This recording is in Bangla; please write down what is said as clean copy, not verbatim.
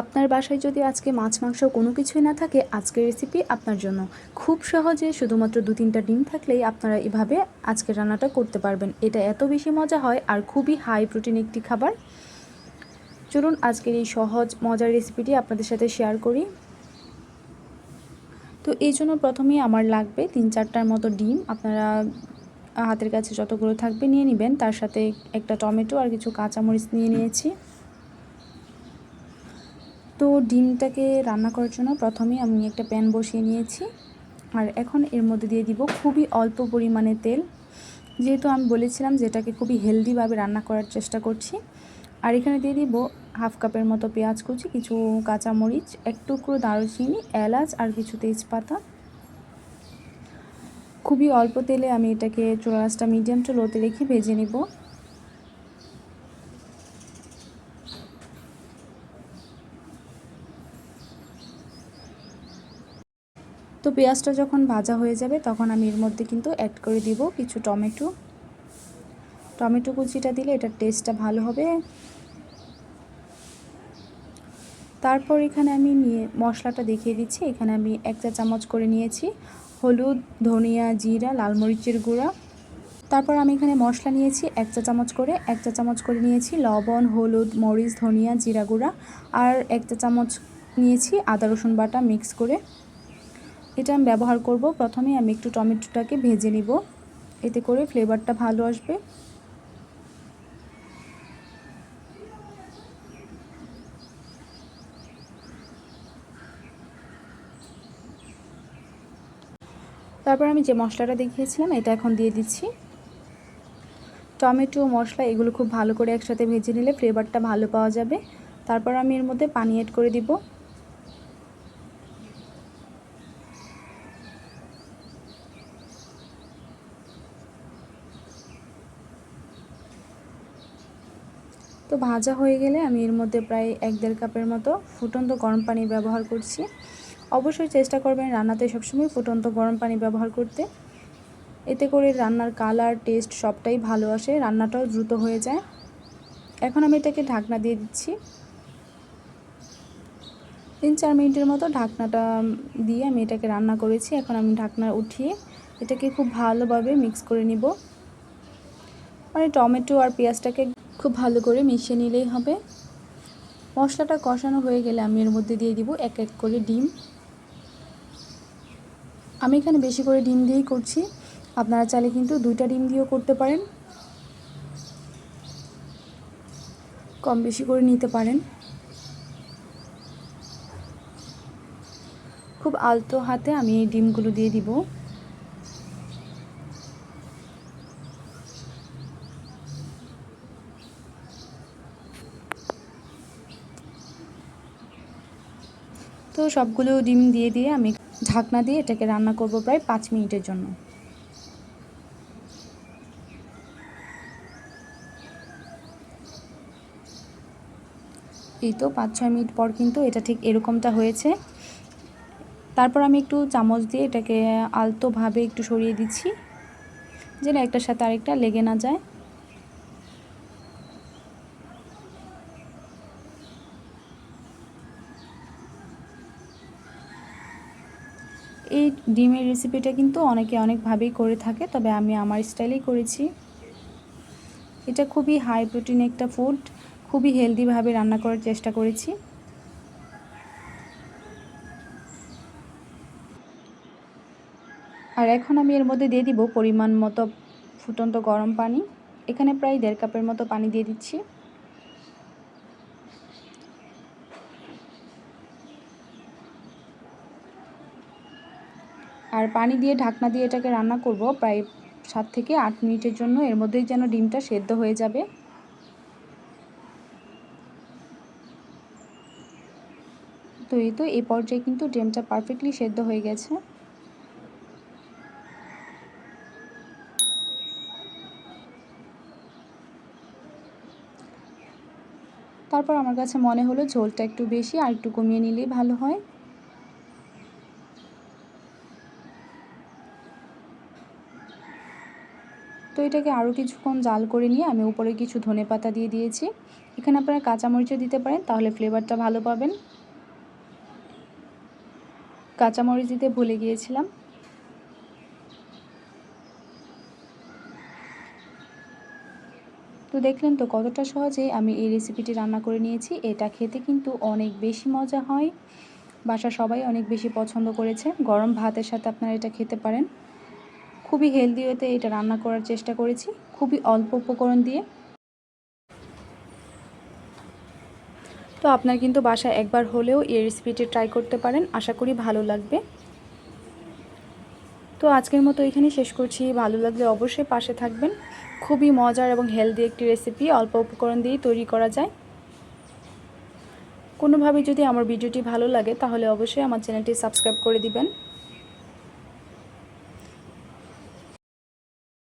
আপনার বাসায় যদি আজকে মাছ মাংস কোনো কিছুই না থাকে, আজকের রেসিপি আপনার জন্য। খুব সহজে শুধুমাত্র 2-3টা ডিম থাকলেই আপনারা এভাবে আজকের রান্নাটা করতে পারবেন। এটা এত বেশি মজা হয় আর খুবই হাই প্রোটিন একটি খাবার। চলুন আজকের এই সহজ মজার রেসিপিটি আপনাদের সাথে শেয়ার করি। তো এই জন্য প্রথমেই আমার লাগবে 3-4টার মতো ডিম। আপনারা হাতের কাছে যতগুলো থাকবে নিয়ে নেবেন। তার সাথে একটা টমেটো আর কিছু কাঁচামরিচ নিয়ে নিয়েছি। তো ডিমটাকে রান্না করার জন্য প্রথমেই আমি একটা প্যান বসিয়ে নিয়েছি, আর এখন এর মধ্যে দিয়ে দিব খুবই অল্প পরিমাণে তেল। যেহেতু আমি বলেছিলাম যে এটাকে খুবই হেলদিভাবে রান্না করার চেষ্টা করছি। আর এখানে দিয়ে দিব হাফ কাপের মতো পেঁয়াজ কুচি, কিছু কাঁচামরিচ, এক টুকরো দারুচিনি, এলাচ আর কিছু তেজপাতা। খুবই অল্প তেলে আমি এটাকে চুলা আঁচটা মিডিয়াম টু লোতে রেখে ভেজে নেব। তো পেঁয়াজটা যখন ভাজা হয়ে যাবে তখন আমি এর মধ্যে কিন্তু অ্যাড করে দিব কিছু টমেটো কুচিটা দিলে এটার টেস্টটা ভালো হবে। তারপর এখানে আমি মশলাটা দেখিয়ে দিচ্ছি। এখানে আমি 1 চা চামচ করে নিয়েছি হলুদ, ধনিয়া, জিরা, লাল মরিচের গুঁড়া। তারপর আমি এখানে মশলা নিয়েছি 1 চা চামচ করে। 1 চা চামচ করে নিয়েছি লবণ, হলুদ, মরিচ, ধনিয়া, জিরা গুঁড়া। আর 1 চা চামচ নিয়েছি আদা রসুন বাটা মিক্স করে। এটা আমি ব্যবহার করব। প্রথমে আমি একটু টমেটোটাকে ভেজে নিব, এতে করে ফ্লেভারটা ভালো আসবে। তারপর আমি যে মশলাটা দেখিয়েছিলাম এটা এখন দিয়ে দিচ্ছি। টমেটো, মশলা এগুলো খুব ভালো করে একসাথে ভেজে নিলে ফ্লেভারটা ভালো পাওয়া যাবে। তারপর আমি এর মধ্যে পানি অ্যাড করে দিব। তো ভাজা হয়ে গেলে আমি এর মধ্যে প্রায় 1-1.5 কাপের মতো ফুটন্ত গরম পানি ব্যবহার করছি। অবশ্যই চেষ্টা করবেন রান্নাতে সবসময় ফুটন্ত গরম পানি ব্যবহার করতে। এতে করে রান্নার কালার, টেস্ট সবটাই ভালো আসে, রান্নাটাও দ্রুত হয়ে যায়। এখন আমি এটাকে ঢাকনা দিয়ে দিচ্ছি। 3-4 মিনিটের মতো ঢাকনাটা দিয়ে আমি এটাকে রান্না করেছি। এখন আমি ঢাকনা উঠিয়ে এটাকে খুব ভালোভাবে মিক্স করে নিব। মানে টমেটো আর পেঁয়াজটাকে খুব ভালো করে মিশিয়ে নিলেই হবে। মশলাটা কষানো হয়ে গেলে আমি এর মধ্যে দিয়ে দিব 1-1 করে ডিম। আমি এখানে বেশি করে ডিম দিয়েই করছি, আপনারা চাইলে কিন্তু 2টা ডিম দিয়েও করতে পারেন, কম বেশি করে নিতে পারেন। খুব আলতো হাতে আমি এই ডিমগুলো দিয়ে দিব। তো সবগুলো ডিম দিয়ে আমি ঢাকনা দিয়ে এটাকে রান্না করব প্রায় 5 মিনিটের জন্য। এই তো 5-6 মিনিট পর কিন্তু এটা ঠিক এরকমটা হয়েছে। তারপর আমি একটু চামচ দিয়ে এটাকে আলতোভাবে একটু সরিয়ে দিচ্ছি, যেন একটার সাথে আরেকটা লেগে না যায়। এই ডিমের রেসিপিটা কিন্তু অনেকে অনেকভাবেই করে থাকে, তবে আমি আমার স্টাইলেই করেছি। এটা খুবই হাই প্রোটিন একটা ফুড, খুবই হেলদিভাবে রান্না করার চেষ্টা করেছি। আর এখন আমি এর মধ্যে দিয়ে দিব পরিমাণ মতো ফুটন্ত গরম পানি। এখানে প্রায় 1.5 কাপের মতো পানি দিয়ে দিচ্ছি। আর পানি দিয়ে ঢাকনা দিয়ে এটাকে রান্না করব প্রায় 7 থেকে 8 মিনিটের জন্য। এর মধ্যেই যেন ডিমটা সেদ্ধ হয়ে যাবে। তো এই পর্যায়ে কিন্তু ডিমটা পারফেক্টলি সেদ্ধ হয়ে গেছে। তারপর আমার কাছে মনে হলো ঝোলটা একটু বেশি, আর একটু কমিয়ে নিলেই ভালো হয়। তো এটাকে আরও কিছুক্ষণ জাল করে নিয়ে আমি উপরে কিছু ধনেপাতা দিয়ে দিয়েছি। এখানে আপনারা কাঁচামরিচও দিতে পারেন, তাহলে ফ্লেভারটা ভালো পাবেন। কাঁচামরিচ দিতে ভুলে গিয়েছিলাম। তো দেখলেন তো কতটা সহজেই আমি এই রেসিপিটি রান্না করে নিয়েছি। এটা খেতে কিন্তু অনেক বেশি মজা হয়, বাসার সবাই অনেক বেশি পছন্দ করেছে। গরম ভাতের সাথে আপনারা এটা খেতে পারেন। খুবই হেলদি ওয়েতে এটা রান্না করার চেষ্টা করেছি, খুবই অল্প উপকরণ দিয়ে। তো আপনার কিন্তু বাসায় একবার হলেও এই রেসিপিটি ট্রাই করতে পারেন, আশা করি ভালো লাগবে। তো আজকের মতো এখানেই শেষ করছি। ভালো লাগলে অবশ্যই পাশে থাকবেন। খুবই মজার এবং হেলদি একটি রেসিপি, অল্প উপকরণ দিয়েই তৈরি করা যায়। কোনোভাবে যদি আমার ভিডিওটি ভালো লাগে তাহলে অবশ্যই আমার চ্যানেলটি সাবস্ক্রাইব করে দিবেন।